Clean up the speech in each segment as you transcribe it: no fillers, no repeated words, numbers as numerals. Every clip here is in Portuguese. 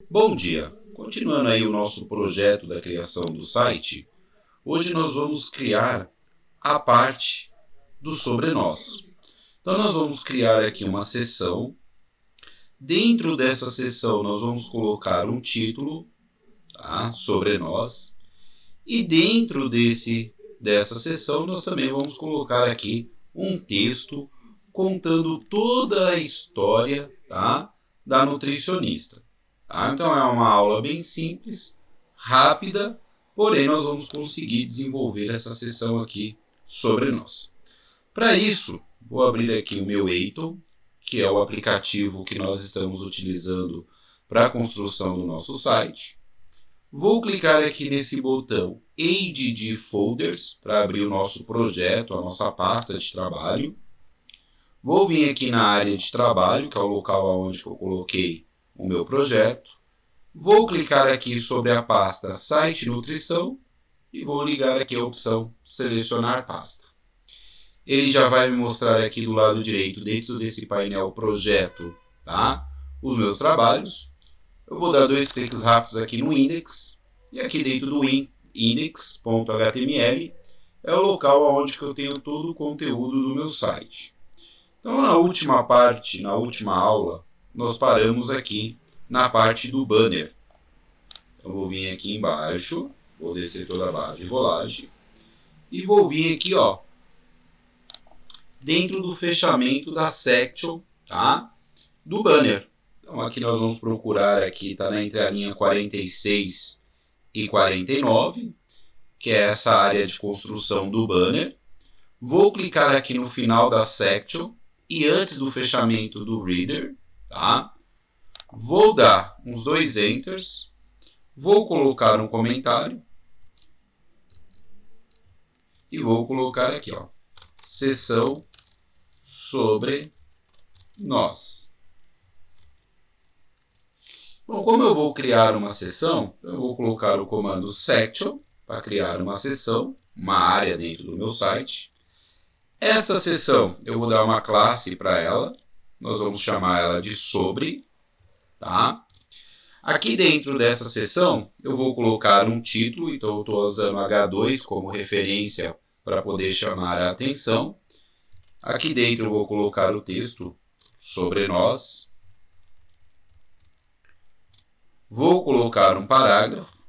Bom dia! Continuando aí o nosso projeto da criação do site, hoje nós vamos criar a parte do Sobre Nós. Então nós vamos criar aqui uma seção. Dentro dessa seção nós vamos colocar um título, tá? Sobre nós. E dentro dessa seção nós também vamos colocar aqui um texto contando toda a história, tá? Da nutricionista. Tá? Então é uma aula bem simples, rápida, porém nós vamos conseguir desenvolver essa sessão aqui sobre nós. Para isso, vou abrir aqui o meu Eiton, que é o aplicativo que nós estamos utilizando para a construção do nosso site. Vou clicar aqui nesse botão Add Folders para abrir o nosso projeto, a nossa pasta de trabalho. Vou vir aqui na área de trabalho, que é o local onde eu coloquei o meu projeto. Vou clicar aqui sobre a pasta Site Nutrição e vou ligar aqui a opção Selecionar Pasta. Ele já vai me mostrar aqui do lado direito, dentro desse painel Projeto, tá? Os meus trabalhos. Eu vou dar 2 cliques rápidos aqui no Index e aqui dentro do index.html é o local onde eu tenho todo o conteúdo do meu site. Então, na última parte, na última aula, nós paramos aqui na parte do banner. Então, vou vir aqui embaixo, vou descer toda a barra de rolagem e vou vir aqui, ó, dentro do fechamento da section, tá? Do banner. Então, aqui nós vamos procurar aqui, tá entre a linha 46 e 49, que é essa área de construção do banner. Vou clicar aqui no final da section e antes do fechamento do reader, tá? Vou dar uns 2 enters, vou colocar um comentário e vou colocar aqui, ó, seção sobre nós. Bom, como eu vou criar uma seção, eu vou colocar o comando section para criar uma seção, uma área dentro do meu site. Essa seção eu vou dar uma classe para ela, nós vamos chamar ela de sobre, tá? Aqui dentro dessa seção eu vou colocar um título, então eu estou usando H2 como referência para poder chamar a atenção. Aqui dentro eu vou colocar o texto sobre nós. Vou colocar um parágrafo,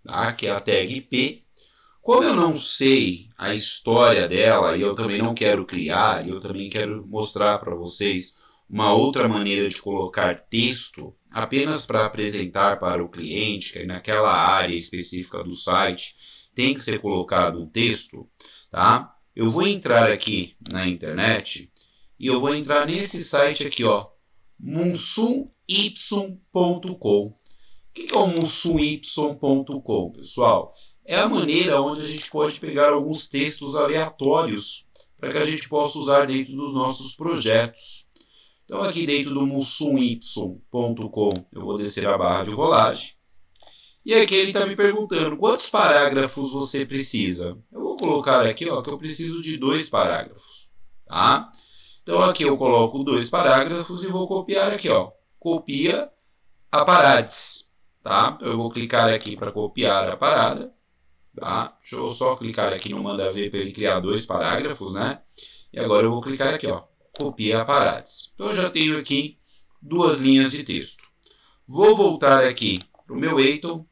tá? Que é a tag P. Como eu não sei a história dela e eu também não quero criar, e eu também quero mostrar para vocês uma outra maneira de colocar texto apenas para apresentar para o cliente, que naquela área específica do site tem que ser colocado um texto, tá? Eu vou entrar aqui na internet e eu vou entrar nesse site aqui, ó, munsum-y.com. O que é o munsum-y.com, pessoal? É a maneira onde a gente pode pegar alguns textos aleatórios para que a gente possa usar dentro dos nossos projetos. Então, aqui dentro do munsum-y.com, eu vou descer a barra de rolagem. E aqui ele está me perguntando, quantos parágrafos você precisa? Eu vou colocar aqui, ó, que eu preciso de 2 parágrafos, tá? Então, aqui eu coloco 2 parágrafos e vou copiar aqui, ó. Copia a parades, tá? Eu vou clicar aqui para copiar a parada. Tá? Deixa eu só clicar aqui no manda ver para ele criar 2 parágrafos, né? E agora eu vou clicar aqui, ó, copia a parades. Então eu já tenho aqui 2 linhas de texto. Vou voltar aqui para o meu Eiton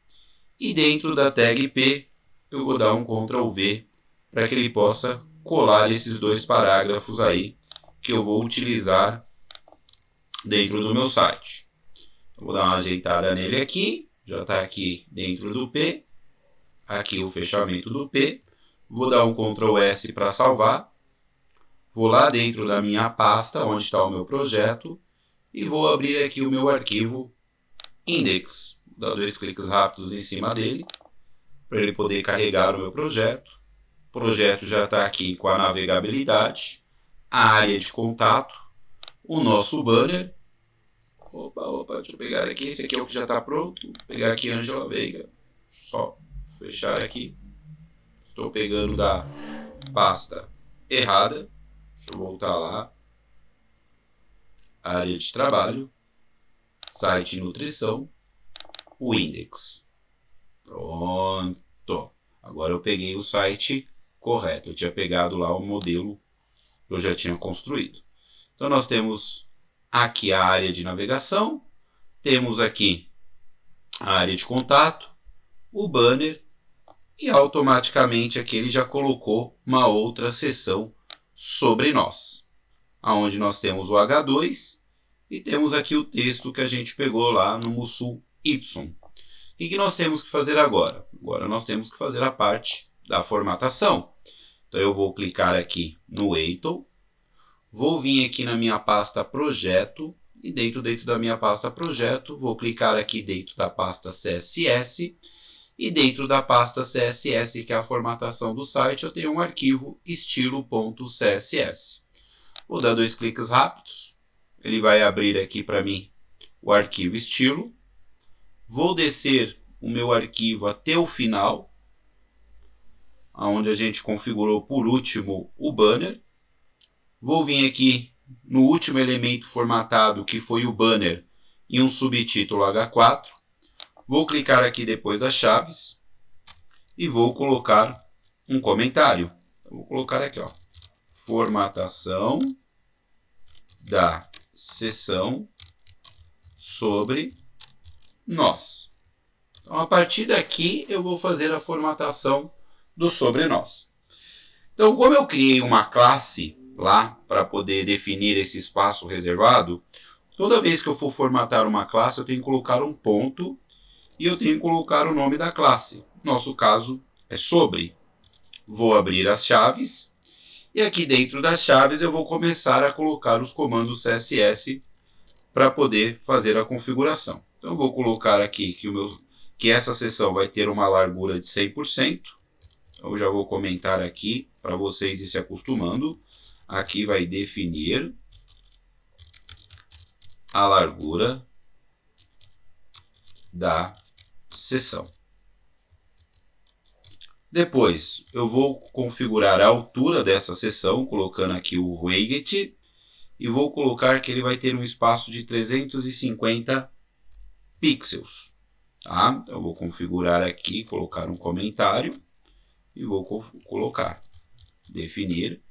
e dentro da tag P eu vou dar um Ctrl V para que ele possa colar esses 2 parágrafos aí que eu vou utilizar dentro do meu site. Eu vou dar uma ajeitada nele aqui, já está aqui dentro do P. Aqui o fechamento do P, vou dar um Ctrl S para salvar, vou lá dentro da minha pasta, onde está o meu projeto, e vou abrir aqui o meu arquivo index. Vou dar 2 cliques rápidos em cima dele, para ele poder carregar o meu projeto. O projeto já está aqui com a navegabilidade, a área de contato, o nosso banner. Opa, deixa eu pegar aqui, esse aqui é o que já está pronto, vou pegar aqui Angela Veiga, só fechar aqui, estou pegando da pasta errada, deixa eu voltar lá, área de trabalho, site nutrição, o index. Pronto. Agora eu peguei o site correto. Eu tinha pegado lá o modelo que eu já tinha construído. Então nós temos aqui a área de navegação, temos aqui a área de contato, o banner e automaticamente aqui ele já colocou uma outra seção sobre nós, onde nós temos o H2 e temos aqui o texto que a gente pegou lá no Musul Y. O que nós temos que fazer agora? Agora nós temos que fazer a parte da formatação. Então eu vou clicar aqui no Eitel, vou vir aqui na minha pasta projeto e dentro da minha pasta projeto vou clicar aqui dentro da pasta CSS e dentro da pasta CSS, que é a formatação do site, eu tenho um arquivo estilo.css. Vou dar 2 cliques rápidos, ele vai abrir aqui para mim o arquivo estilo. Vou descer o meu arquivo até o final, onde a gente configurou por último o banner. Vou vir aqui no último elemento formatado, que foi o banner, e um subtítulo H4. Vou clicar aqui depois das chaves e vou colocar um comentário. Vou colocar aqui, ó, formatação da seção sobre nós. Então, a partir daqui, eu vou fazer a formatação do sobre nós. Então, como eu criei uma classe lá para poder definir esse espaço reservado, toda vez que eu for formatar uma classe, eu tenho que colocar um ponto e eu tenho que colocar o nome da classe. Nosso caso é sobre. Vou abrir as chaves e aqui dentro das chaves eu vou começar a colocar os comandos CSS para poder fazer a configuração. Então eu vou colocar aqui que essa seção vai ter uma largura de 100%. Eu já vou comentar aqui para vocês ir se acostumando. Aqui vai definir a largura da seção. Depois eu vou configurar a altura dessa seção, colocando aqui o weight, e vou colocar que ele vai ter um espaço de 350 pixels. Tá? Então eu vou configurar aqui, colocar um comentário e vou colocar definir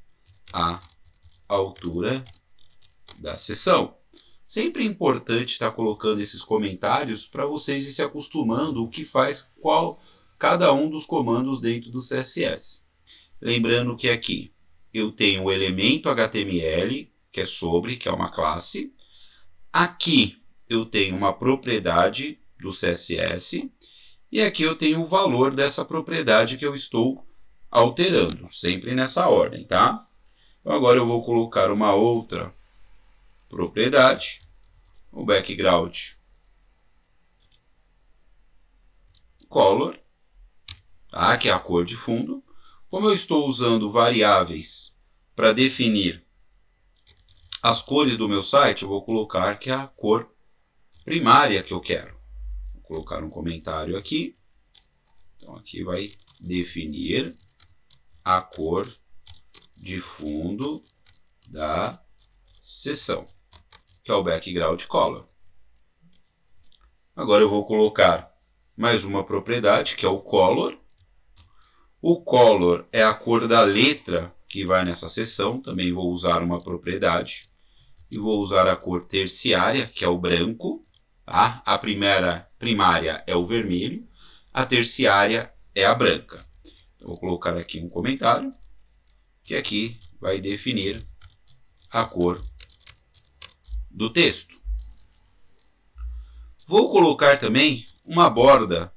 a altura da seção. Sempre é importante estar colocando esses comentários para vocês ir se acostumando o que faz cada um dos comandos dentro do CSS. Lembrando que aqui eu tenho o elemento HTML, que é sobre, que é uma classe. Aqui eu tenho uma propriedade do CSS. E aqui eu tenho o valor dessa propriedade que eu estou alterando, sempre nessa ordem, tá? Então agora eu vou colocar uma outra propriedade, o background color, tá? Que é a cor de fundo. Como eu estou usando variáveis para definir as cores do meu site, eu vou colocar que é a cor primária que eu quero. Vou colocar um comentário aqui. Então aqui vai definir a cor de fundo da seção, que é o background color. Agora eu vou colocar mais uma propriedade, que é o color. O color é a cor da letra que vai nessa seção. Também vou usar uma propriedade. E vou usar a cor terciária, que é o branco. Tá? A primária é o vermelho. A terciária é a branca. Então, vou colocar aqui um comentário, que aqui vai definir a cor do texto. Vou colocar também uma borda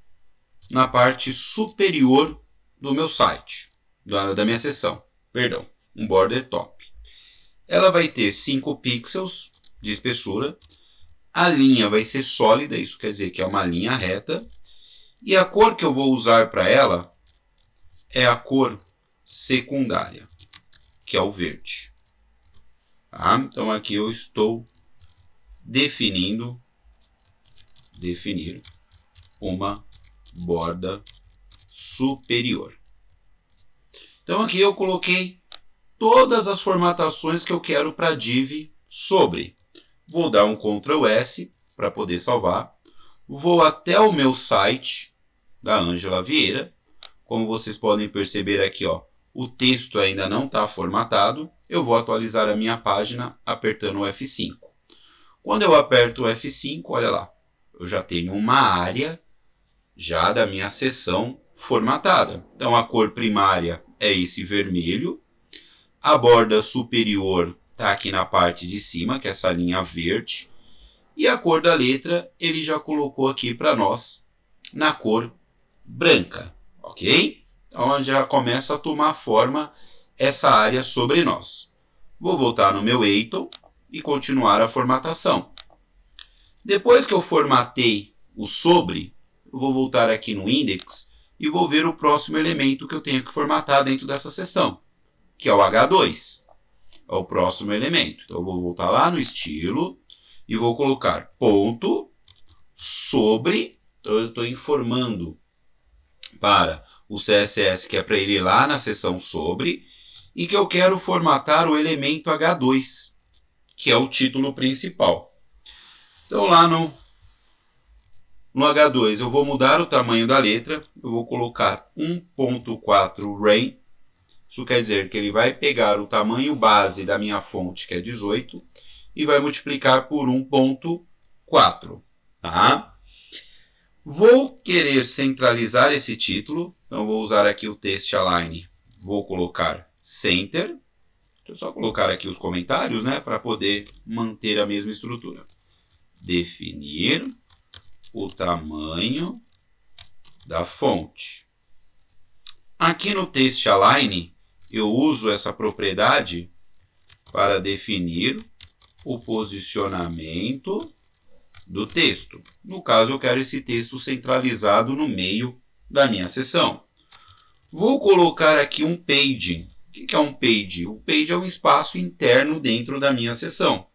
na parte superior do meu site, da minha seção, perdão, um border top. Ela vai ter 5 pixels de espessura, a linha vai ser sólida, isso quer dizer que é uma linha reta, e a cor que eu vou usar para ela é a cor secundária, que é o verde. Tá? Então aqui eu estou definir uma borda superior. Então aqui eu coloquei todas as formatações que eu quero para a div sobre. Vou dar um Ctrl+S para poder salvar. vou até o meu site da Ângela Vieira. Como vocês podem perceber aqui, ó, o texto ainda não está formatado. Eu vou atualizar a minha página apertando o F5. Quando eu aperto o F5, olha lá, eu já tenho uma área já da minha seção formatada. Então, a cor primária é esse vermelho. A borda superior está aqui na parte de cima, que é essa linha verde. E a cor da letra, ele já colocou aqui para nós na cor branca, ok? Então, já começa a tomar forma essa área sobre nós. Vou voltar no meu Eiton e continuar a formatação. Depois que eu formatei o sobre, eu vou voltar aqui no Index e vou ver o próximo elemento que eu tenho que formatar dentro dessa seção, que é o H2. É o próximo elemento. Então, eu vou voltar lá no estilo e vou colocar ponto sobre. Então, eu estou informando para o CSS que é para ele ir lá na seção sobre e que eu quero formatar o elemento H2, que é o título principal. Então, lá no H2, eu vou mudar o tamanho da letra. Eu vou colocar 1.4 Rain. Isso quer dizer que ele vai pegar o tamanho base da minha fonte, que é 18, e vai multiplicar por 1.4. Tá? Vou querer centralizar esse título. Então, vou usar aqui o Text Align. Vou colocar Center. Deixa eu só colocar aqui os comentários, né, para poder manter a mesma estrutura. Definir o tamanho da fonte. Aqui no Text Align, eu uso essa propriedade para definir o posicionamento do texto. No caso, eu quero esse texto centralizado no meio da minha seção. Vou colocar aqui um page. O que é um page? O page é um espaço interno dentro da minha seção.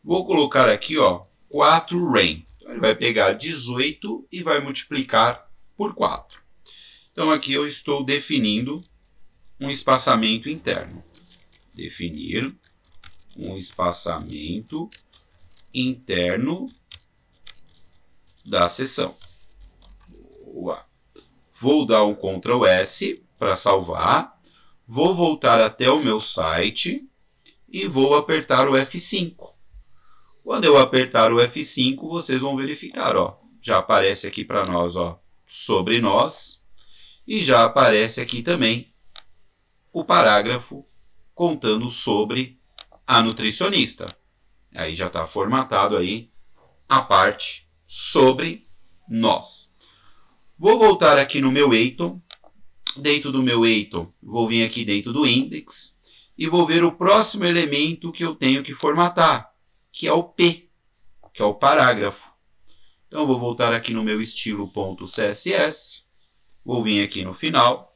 Vou colocar aqui, ó, 4 Rain. Então, ele vai pegar 18 e vai multiplicar por 4. Então, aqui eu estou definindo um espaçamento interno. Definir um espaçamento interno da seção. Boa. Vou dar um Ctrl S para salvar. Vou voltar até o meu site e vou apertar o F5. Quando eu apertar o F5, vocês vão verificar, ó, já aparece aqui para nós, ó, sobre nós, e já aparece aqui também o parágrafo contando sobre a nutricionista. Aí já está formatado aí a parte sobre nós. Vou voltar aqui no meu Eiton. Dentro do meu Eiton, vou vir aqui dentro do Index e vou ver o próximo elemento que eu tenho que formatar, que é o P, que é o parágrafo. Então, eu vou voltar aqui no meu estilo.css, vou vir aqui no final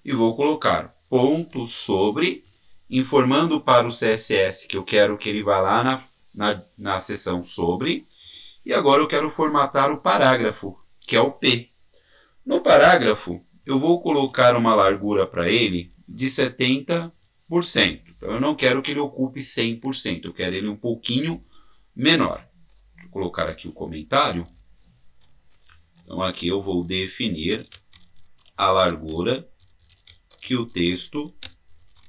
e vou colocar ponto sobre, informando para o CSS que eu quero que ele vá lá na seção sobre, e agora eu quero formatar o parágrafo, que é o P. No parágrafo, eu vou colocar uma largura para ele de 70%. Então, eu não quero que ele ocupe 100%, eu quero ele um pouquinho menor. Vou colocar aqui o comentário. Então, aqui eu vou definir a largura que o texto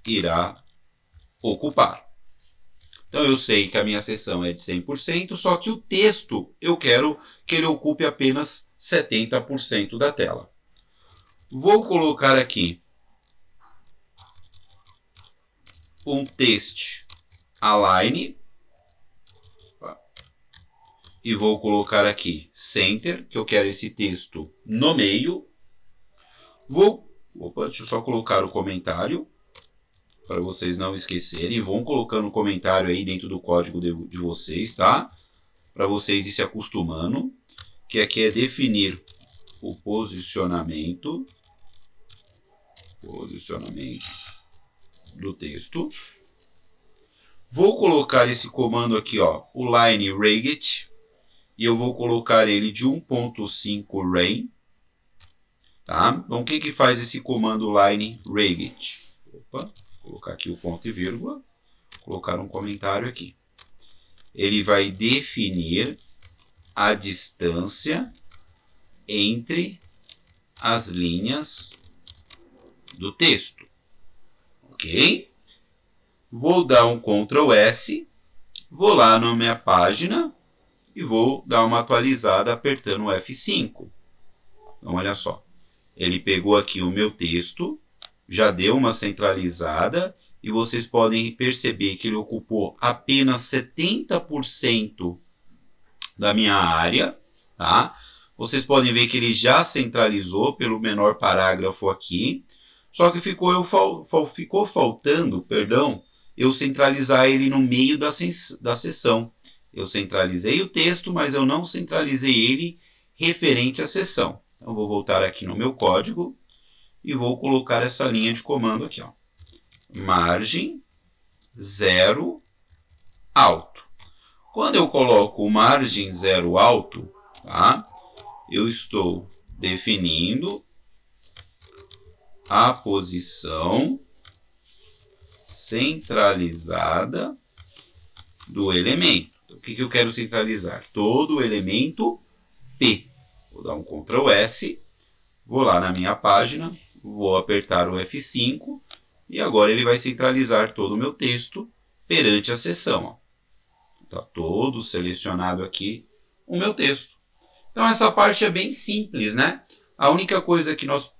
irá ocupar. Então, eu sei que a minha seção é de 100%, só que o texto eu quero que ele ocupe apenas 70% da tela. Vou colocar aqui um Text Align e vou colocar aqui Center, que eu quero esse texto no meio. Deixa eu só colocar o comentário para vocês não esquecerem. Vão colocando o comentário aí dentro do código de vocês, tá? Para vocês ir se acostumando. Que aqui é definir o posicionamento do texto. Vou colocar esse comando aqui, ó, o line Raget, e eu vou colocar ele de 1.5 Rain. Tá? Então, o que faz esse comando line Raget? Vou colocar aqui o ponto e vírgula, colocar um comentário aqui. Ele vai definir a distância entre as linhas do texto. Ok? Vou dar um Ctrl S, vou lá na minha página e vou dar uma atualizada apertando o F5. Então, olha só. Ele pegou aqui o meu texto, já deu uma centralizada e vocês podem perceber que ele ocupou apenas 70% da minha área, tá? Vocês podem ver que ele já centralizou pelo menor parágrafo aqui, só que ficou faltando, eu centralizar ele no meio da seção. Eu centralizei o texto, mas eu não centralizei ele referente à seção. Então, vou voltar aqui no meu código e vou colocar essa linha de comando aqui, ó. Margem 0 alto. Quando eu coloco margem 0 alto, tá? Eu estou definindo a posição centralizada do elemento. Então, o que eu quero centralizar? Todo o elemento P. Vou dar um Ctrl S, vou lá na minha página, vou apertar o F5 e agora ele vai centralizar todo o meu texto perante a seção. Está todo selecionado aqui o meu texto. Então essa parte é bem simples, né? A única coisa que nós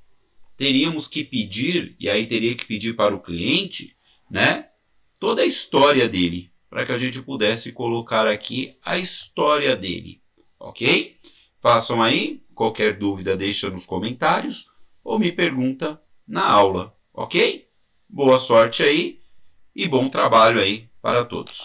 teríamos que pedir, e aí teria que pedir para o cliente, né? Toda a história dele, para que a gente pudesse colocar aqui a história dele, ok? Façam aí, qualquer dúvida deixa nos comentários ou me pergunta na aula, ok? Boa sorte aí e bom trabalho aí para todos.